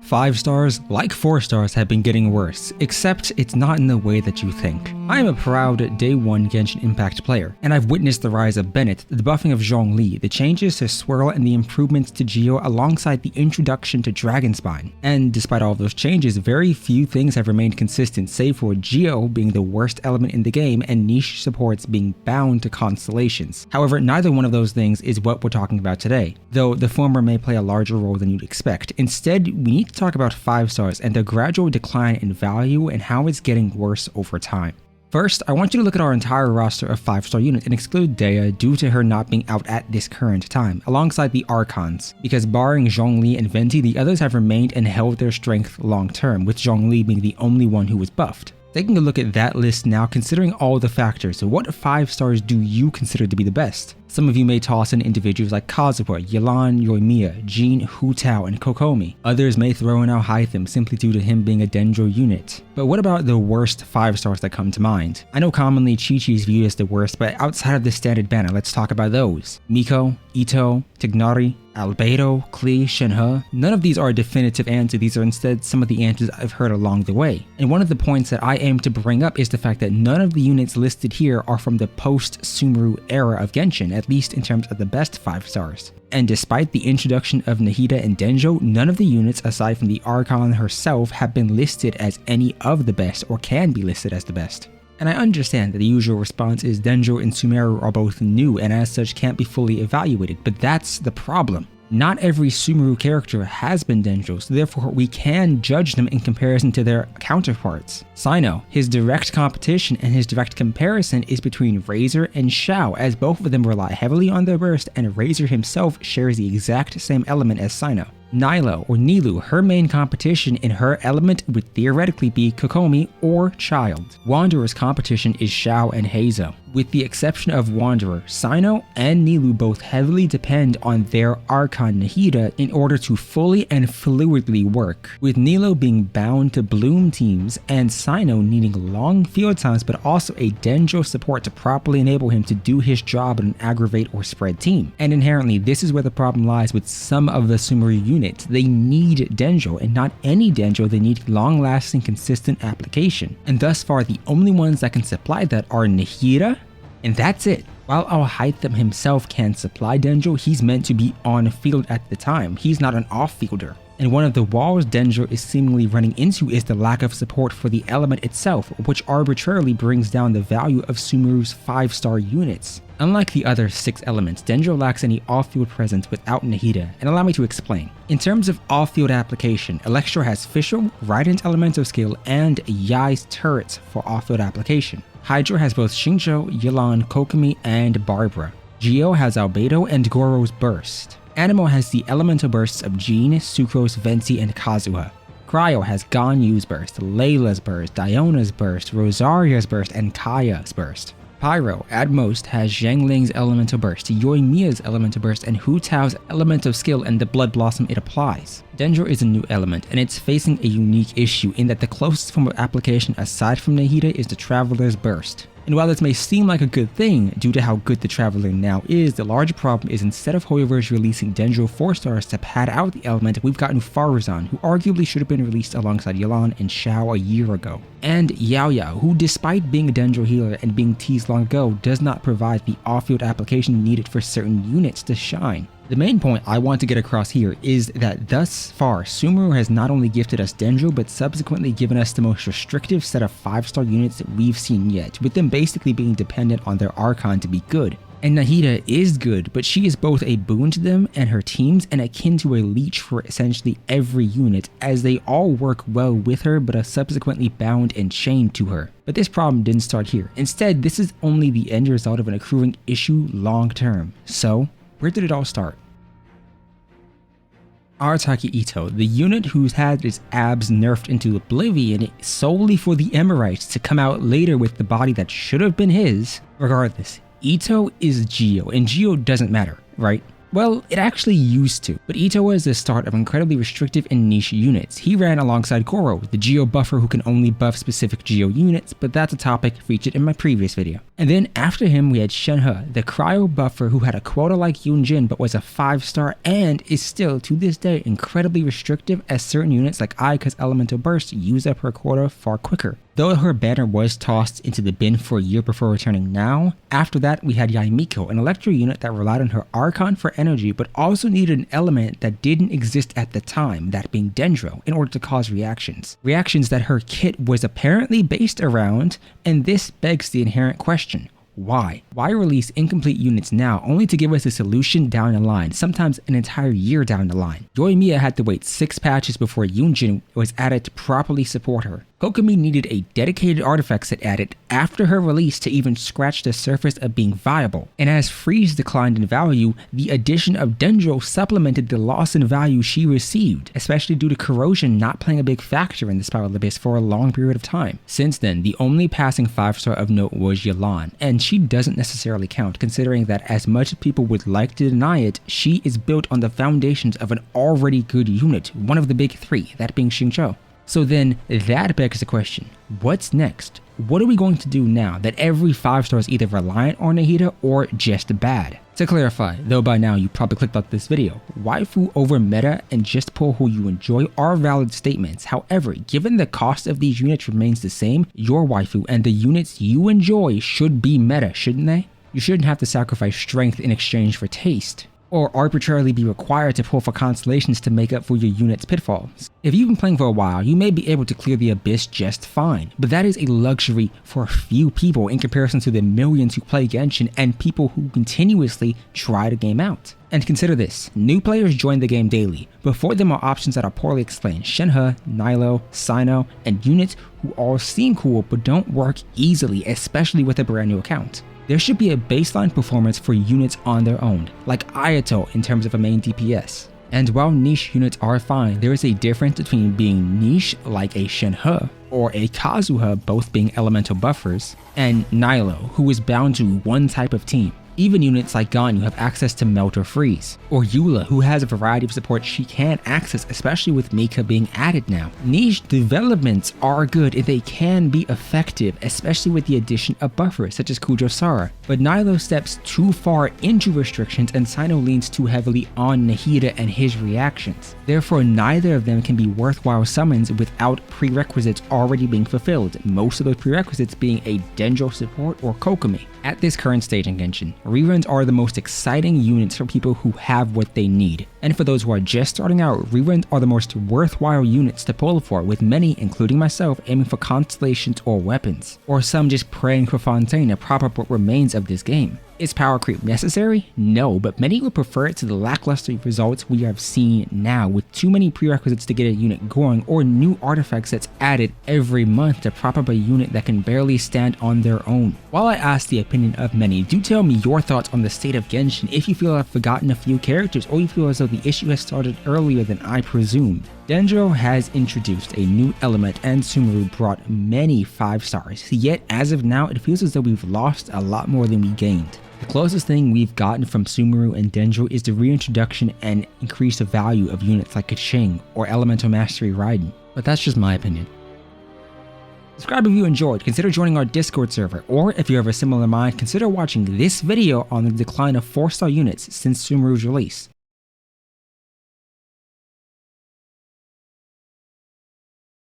5 stars, like 4 stars, have been getting worse, except it's not in the way that you think. I am a proud Day 1 Genshin Impact player, and I've witnessed the rise of Bennett, the buffing of Zhongli, the changes to Swirl, and the improvements to Geo alongside the introduction to Dragonspine. And despite all those changes, very few things have remained consistent save for Geo being the worst element in the game and niche supports being bound to constellations. However, neither one of those things is what we're talking about today, though the former may play a larger role than you'd expect. Instead, we need to talk about 5 stars and their gradual decline in value and how it's getting worse over time. First, I want you to look at our entire roster of 5-star units and exclude Dea due to her not being out at this current time, alongside the Archons, because barring Zhongli and Venti, the others have remained and held their strength long term, with Zhongli being the only one who was buffed. Taking a look at that list now, considering all the factors, what 5 stars do you consider to be the best? Some of you may toss in individuals like Kazuha, Yelan, Yoimiya, Jean, Hu Tao, and Kokomi. Others may throw in Alhaitham simply due to him being a Dendro unit. But what about the worst 5 stars that come to mind? I know commonly Chi-Chi is viewed as the worst, but outside of the standard banner, let's talk about those. Miko, Ito, Tignari, Albedo, Klee, Shenhe. None of these are a definitive answer, these are instead some of the answers I've heard along the way. And one of the points that I aim to bring up is the fact that none of the units listed here are from the post-Sumeru era of Genshin, at least in terms of the best 5 stars. And despite the introduction of Nahida and Dendro, none of the units aside from the Archon herself have been listed as any of the best or can be listed as the best. And I understand that the usual response is Dendro and Sumeru are both new and as such can't be fully evaluated, but that's the problem. Not every Sumeru character has been Dendro, so therefore we can judge them in comparison to their counterparts. Cyno, his direct competition and his direct comparison is between Razor and Xiao, as both of them rely heavily on their burst and Razor himself shares the exact same element as Cyno. Nilo, or Nilu, her main competition in her element would theoretically be Kokomi or Child. Wanderer's competition is Xiao and Heizo. With the exception of Wanderer, Cyno and Nilu both heavily depend on their Archon Nahida in order to fully and fluidly work, with Nilo being bound to bloom teams and Cyno needing long field times but also a Dendro support to properly enable him to do his job on an aggravate or spread team. And inherently, this is where the problem lies with some of the Sumeru units. They need Dendro, and not any Dendro, they need long-lasting consistent application. And thus far, the only ones that can supply that are Nahida, and that's it. While Alhaitham himself can supply Dendro, he's meant to be on field at the time. He's not an off-fielder. And one of the walls Dendro is seemingly running into is the lack of support for the element itself, which arbitrarily brings down the value of Sumeru's 5-star units. Unlike the other 6 elements, Dendro lacks any off-field presence without Nahida, and allow me to explain. In terms of off-field application, Electro has Fischl, Radiant Elemental Skill, and Yai's turrets for off-field application. Hydra has both Xingqiu, Yelan, Kokomi, and Barbara. Geo has Albedo and Goro's Burst. Animo has the elemental bursts of Jean, Sucrose, Venti, and Kazuha. Cryo has Ganyu's Burst, Layla's Burst, Diona's Burst, Rosaria's Burst, and Kaya's Burst. Pyro, at most, has Zhangling's Elemental Burst, Yoimiya's Elemental Burst, and Hu Tao's Elemental Skill and the Blood Blossom it applies. Dendro is a new element, and it's facing a unique issue in that the closest form of application aside from Nahida is the Traveler's Burst. And while this may seem like a good thing due to how good the Traveler now is, the larger problem is instead of HoYoverse releasing Dendro 4 stars to pad out the element, we've gotten Farazan, who arguably should have been released alongside Yelan and Xiao a year ago. And Yaoyao, who despite being a Dendro healer and being teased long ago, does not provide the off-field application needed for certain units to shine. The main point I want to get across here is that thus far, Sumeru has not only gifted us Dendro, but subsequently given us the most restrictive set of 5-star units that we've seen yet, with them basically being dependent on their Archon to be good. And Nahida is good, but she is both a boon to them and her teams and akin to a leech for essentially every unit, as they all work well with her but are subsequently bound and chained to her. But this problem didn't start here. Instead, this is only the end result of an accruing issue long term. So, where did it all start? Arataki Ito, the unit who's had its abs nerfed into oblivion solely for the Emirites to come out later with the body that should have been his. Regardless, Ito is Geo, and Geo doesn't matter, right? Well, it actually used to, but Ito was the start of incredibly restrictive and niche units. He ran alongside Goro, the Geo buffer who can only buff specific Geo units, but that's a topic featured in my previous video. And then after him we had Shenhe, the Cryo buffer who had a quota like Yunjin but was a 5-star and is still to this day incredibly restrictive, as certain units like Ayaka's Elemental Burst use up her quota far quicker. Though her banner was tossed into the bin for a year before returning now, after that we had Yaimiko, an Electro unit that relied on her Archon for energy but also needed an element that didn't exist at the time, that being Dendro, in order to cause reactions. Reactions that her kit was apparently based around, and this begs the inherent question. Why? Why release incomplete units now only to give us a solution down the line, sometimes an entire year down the line? Yoimiya had to wait 6 patches before Yunjin was added to properly support her. Kokomi needed a dedicated artifact set added after her release to even scratch the surface of being viable. And as Freeze declined in value, the addition of Dendro supplemented the loss in value she received, especially due to corrosion not playing a big factor in the Spiral Abyss for a long period of time. Since then, the only passing 5-star of note was Yelan, and she doesn't necessarily count, considering that as much as people would like to deny it, she is built on the foundations of an already good unit, one of the big 3, that being Xingqiu. So then that begs the question, what's next? What are we going to do now that every 5-star is either reliant on Nahida or just bad? To clarify, though by now you probably clicked off this video, waifu over meta and just pull who you enjoy are valid statements. However, given the cost of these units remains the same, your waifu and the units you enjoy should be meta, shouldn't they? You shouldn't have to sacrifice strength in exchange for taste, or arbitrarily be required to pull for constellations to make up for your unit's pitfalls. If you've been playing for a while, you may be able to clear the abyss just fine, but that is a luxury for a few people in comparison to the millions who play Genshin and people who continuously try the game out. And consider this, new players join the game daily. Before them are options that are poorly explained, Shenhe, Nilo, Sino, and units who all seem cool but don't work easily, especially with a brand new account. There should be a baseline performance for units on their own, like Ayato in terms of a main DPS. And while niche units are fine, there is a difference between being niche like a Shenhe or a Kazuha, both being elemental buffers, and Nilo, who is bound to one type of team. Even units like Ganyu have access to Melt or Freeze, or Eula, who has a variety of supports she can access, especially with Mika being added now. Niche developments are good and they can be effective, especially with the addition of buffers such as Kujosara, but Nilo steps too far into restrictions and Sino leans too heavily on Nahida and his reactions. Therefore, neither of them can be worthwhile summons without prerequisites already being fulfilled, most of those prerequisites being a Dendro support or Kokomi. At this current stage in Genshin, reruns are the most exciting units for people who have what they need. And for those who are just starting out, reruns are the most worthwhile units to pull for, with many, including myself, aiming for constellations or weapons, or some just praying for Fontaine to prop up what remains of this game. Is power creep necessary? No, but many would prefer it to the lackluster results we have seen now, with too many prerequisites to get a unit going or new artifact sets added every month to prop up a unit that can barely stand on their own. While I ask the opinion of many, do tell me your thoughts on the state of Genshin if you feel I've forgotten a few characters or you feel as though the issue has started earlier than I presumed. Dendro has introduced a new element and Sumeru brought many 5-stars, yet as of now it feels as though we've lost a lot more than we gained. The closest thing we've gotten from Sumeru and Dendro is the reintroduction and increased value of units like Keqing or Elemental Mastery Raiden, but that's just my opinion. Subscribe if you enjoyed, consider joining our Discord server, or if you have a similar mind, consider watching this video on the decline of 4-star units since Sumeru's release.